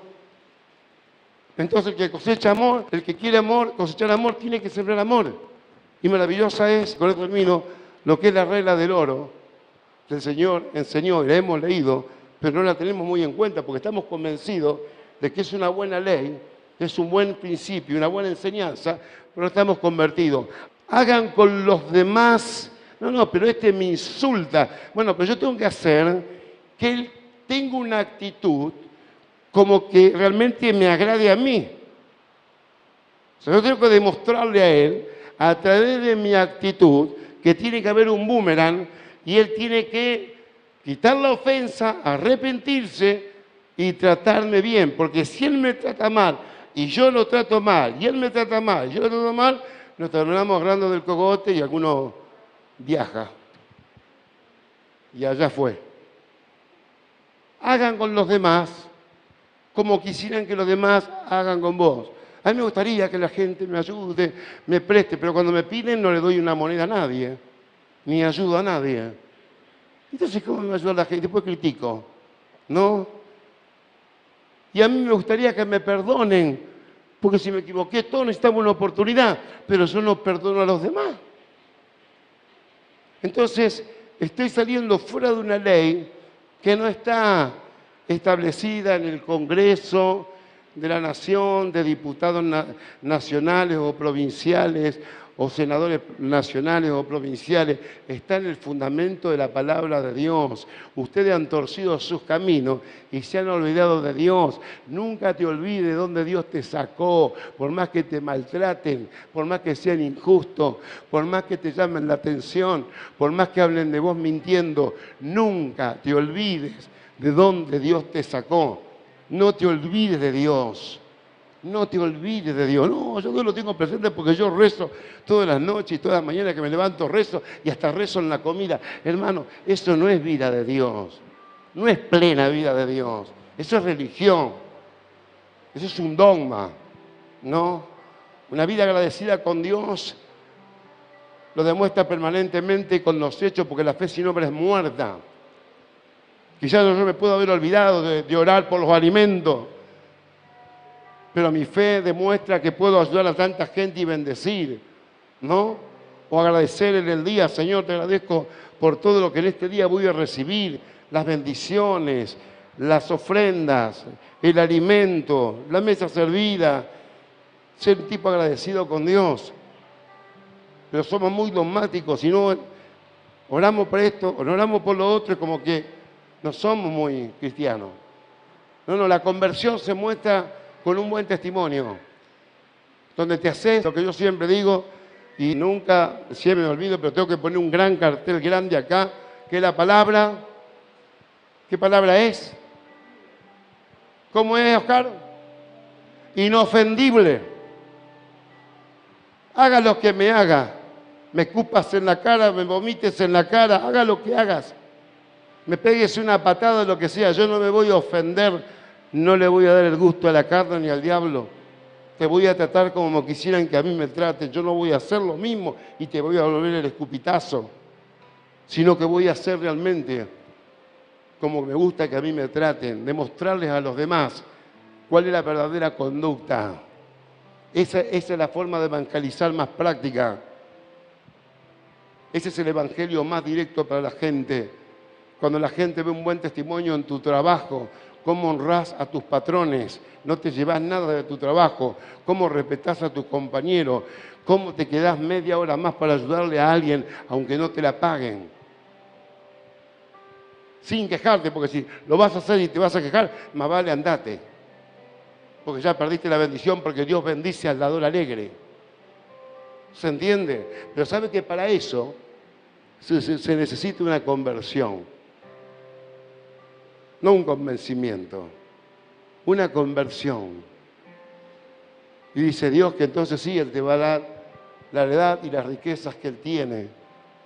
Entonces el que cosecha amor, el que quiere amor, cosechar amor, tiene que sembrar amor. Y maravillosa es, con esto termino, lo que es la regla del oro. El Señor enseñó y la hemos leído, pero no la tenemos muy en cuenta porque estamos convencidos de que es una buena ley, es un buen principio, una buena enseñanza, pero no estamos convertidos. Hagan con los demás, no, pero este me insulta. Bueno, pero yo tengo que hacer que él tenga una actitud como que realmente me agrade a mí. O sea, yo tengo que demostrarle a él, a través de mi actitud, que tiene que haber un boomerang. Y él tiene que quitar la ofensa, arrepentirse y tratarme bien. Porque si él me trata mal y yo lo trato mal, y él me trata mal y yo lo trato mal, nos terminamos agarrando del cogote y alguno viaja. Y allá fue. Hagan con los demás como quisieran que los demás hagan con vos. A mí me gustaría que la gente me ayude, me preste, pero cuando me piden no le doy una moneda a nadie. Ni ayudo a nadie. Entonces, ¿cómo me ayuda la gente? Después critico, ¿no? Y a mí me gustaría que me perdonen, porque si me equivoqué, todos necesitamos una oportunidad, pero yo no perdono a los demás. Entonces, estoy saliendo fuera de una ley que no está establecida en el Congreso de la Nación, de diputados nacionales o provinciales, o senadores nacionales o provinciales, está en el fundamento de la palabra de Dios. Ustedes han torcido sus caminos y se han olvidado de Dios. Nunca te olvides de dónde Dios te sacó, por más que te maltraten, por más que sean injustos, por más que te llamen la atención, por más que hablen de vos mintiendo. Nunca te olvides de dónde Dios te sacó. No te olvides de Dios. No te olvides de Dios. No, yo no lo tengo presente porque yo rezo todas las noches y todas las mañanas que me levanto rezo y hasta rezo en la comida. Hermano, eso no es vida de Dios. No es plena vida de Dios. Eso es religión. Eso es un dogma. ¿No? Una vida agradecida con Dios lo demuestra permanentemente con los hechos, porque la fe sin obra es muerta. Quizás yo me puedo haber olvidado de orar por los alimentos, pero mi fe demuestra que puedo ayudar a tanta gente y bendecir, ¿no? O agradecer en el día: Señor, te agradezco por todo lo que en este día voy a recibir, las bendiciones, las ofrendas, el alimento, la mesa servida. Ser un tipo agradecido con Dios. Pero somos muy dogmáticos, si no oramos por esto o no oramos por lo otro, es como que no somos muy cristianos. No, la conversión se muestra con un buen testimonio, donde te haces lo que yo siempre digo, y nunca, siempre me olvido, pero tengo que poner un gran cartel grande acá, que es la palabra. ¿Qué palabra es? ¿Cómo es, Oscar? Inofendible. Haga lo que me haga, me escupas en la cara, me vomites en la cara, haga lo que hagas, me pegues una patada, lo que sea, yo no me voy a ofender, no le voy a dar el gusto a la carne ni al diablo. Te voy a tratar como quisieran que a mí me traten, yo no voy a hacer lo mismo y te voy a volver el escupitazo, sino que voy a hacer realmente como me gusta que a mí me traten, demostrarles a los demás cuál es la verdadera conducta. Esa es la forma de evangelizar más práctica. Ese es el evangelio más directo para la gente. Cuando la gente ve un buen testimonio en tu trabajo, cómo honrás a tus patrones, no te llevas nada de tu trabajo, cómo respetás a tus compañeros, cómo te quedás media hora más para ayudarle a alguien aunque no te la paguen. Sin quejarte, porque si lo vas a hacer y te vas a quejar, más vale andate. Porque ya perdiste la bendición, porque Dios bendice al dador alegre. ¿Se entiende? Pero sabe que para eso se necesita una conversión. No un convencimiento, una conversión. Y dice Dios que entonces sí, Él te va a dar la heredad y las riquezas que Él tiene,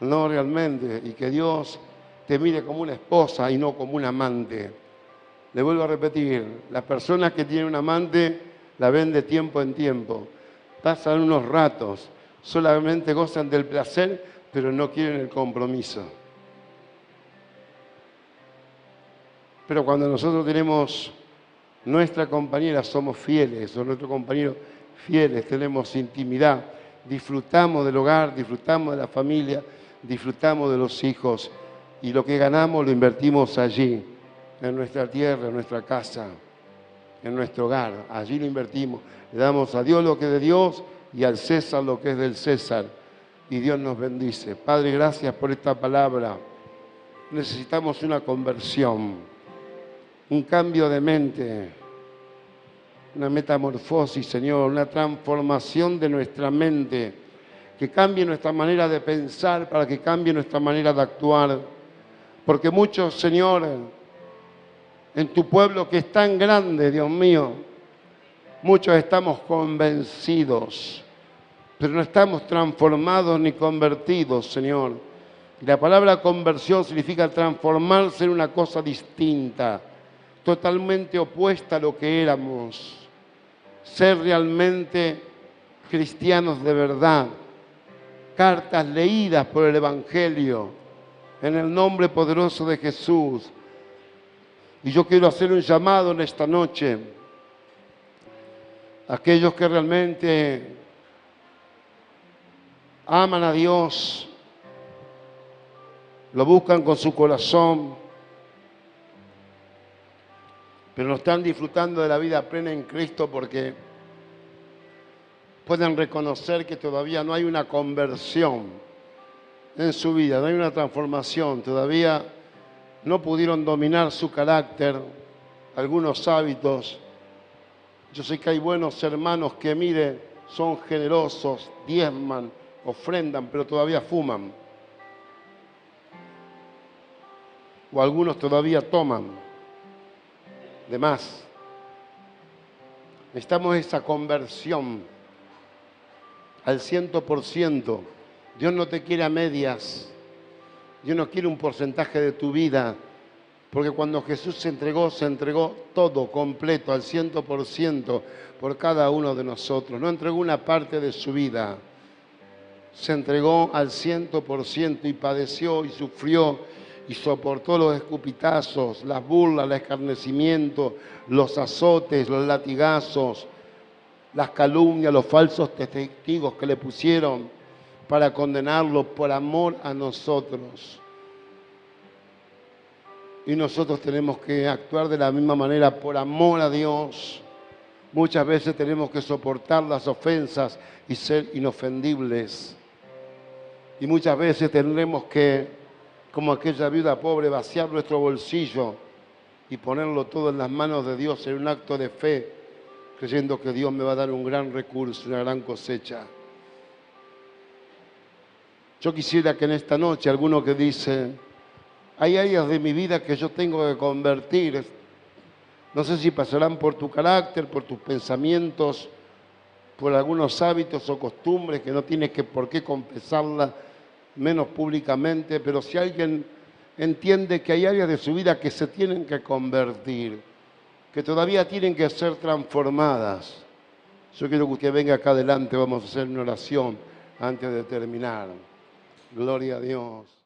no realmente, y que Dios te mire como una esposa y no como un amante. Le vuelvo a repetir, las personas que tienen un amante la ven de tiempo en tiempo, pasan unos ratos, solamente gozan del placer, pero no quieren el compromiso. Pero cuando nosotros tenemos nuestra compañera, somos fieles, o nuestro compañero fieles, tenemos intimidad, disfrutamos del hogar, disfrutamos de la familia, disfrutamos de los hijos, y lo que ganamos lo invertimos allí, en nuestra tierra, en nuestra casa, en nuestro hogar. Allí lo invertimos. Le damos a Dios lo que es de Dios y al César lo que es del César. Y Dios nos bendice. Padre, gracias por esta palabra. Necesitamos una conversión, un cambio de mente, una metamorfosis, Señor, una transformación de nuestra mente, que cambie nuestra manera de pensar, para que cambie nuestra manera de actuar. Porque muchos, Señor, en tu pueblo que es tan grande, Dios mío, muchos estamos convencidos, pero no estamos transformados ni convertidos, Señor. Y la palabra conversión significa transformarse en una cosa distinta, totalmente opuesta a lo que éramos. Ser realmente cristianos de verdad. Cartas leídas por el Evangelio, en el nombre poderoso de Jesús. Y yo quiero hacer un llamado en esta noche a aquellos que realmente aman a Dios, lo buscan con su corazón, pero no están disfrutando de la vida plena en Cristo porque pueden reconocer que todavía no hay una conversión en su vida, no hay una transformación, todavía no pudieron dominar su carácter, algunos hábitos. Yo sé que hay buenos hermanos que, mire, son generosos, diezman, ofrendan, pero todavía fuman. O algunos todavía toman de más. Necesitamos esa conversión al 100%. Dios no te quiere a medias. Dios no quiere un porcentaje de tu vida. Porque cuando Jesús se entregó todo completo, al 100% por cada uno de nosotros. No entregó una parte de su vida. Se entregó al 100% y padeció y sufrió y soportó los escupitazos, las burlas, el escarnecimiento, los azotes, los latigazos, las calumnias, los falsos testigos que le pusieron para condenarlo por amor a nosotros. Y nosotros tenemos que actuar de la misma manera por amor a Dios. Muchas veces tenemos que soportar las ofensas y ser inofendibles. Y muchas veces tendremos que, como aquella viuda pobre, vaciar nuestro bolsillo y ponerlo todo en las manos de Dios en un acto de fe, creyendo que Dios me va a dar un gran recurso, una gran cosecha. Yo quisiera que en esta noche alguno que dice, hay áreas de mi vida que yo tengo que convertir. No sé si pasarán por tu carácter, por tus pensamientos, por algunos hábitos o costumbres que no tienes por qué confesarlas, menos públicamente, pero si alguien entiende que hay áreas de su vida que se tienen que convertir, que todavía tienen que ser transformadas, yo quiero que usted venga acá adelante, vamos a hacer una oración antes de terminar. Gloria a Dios.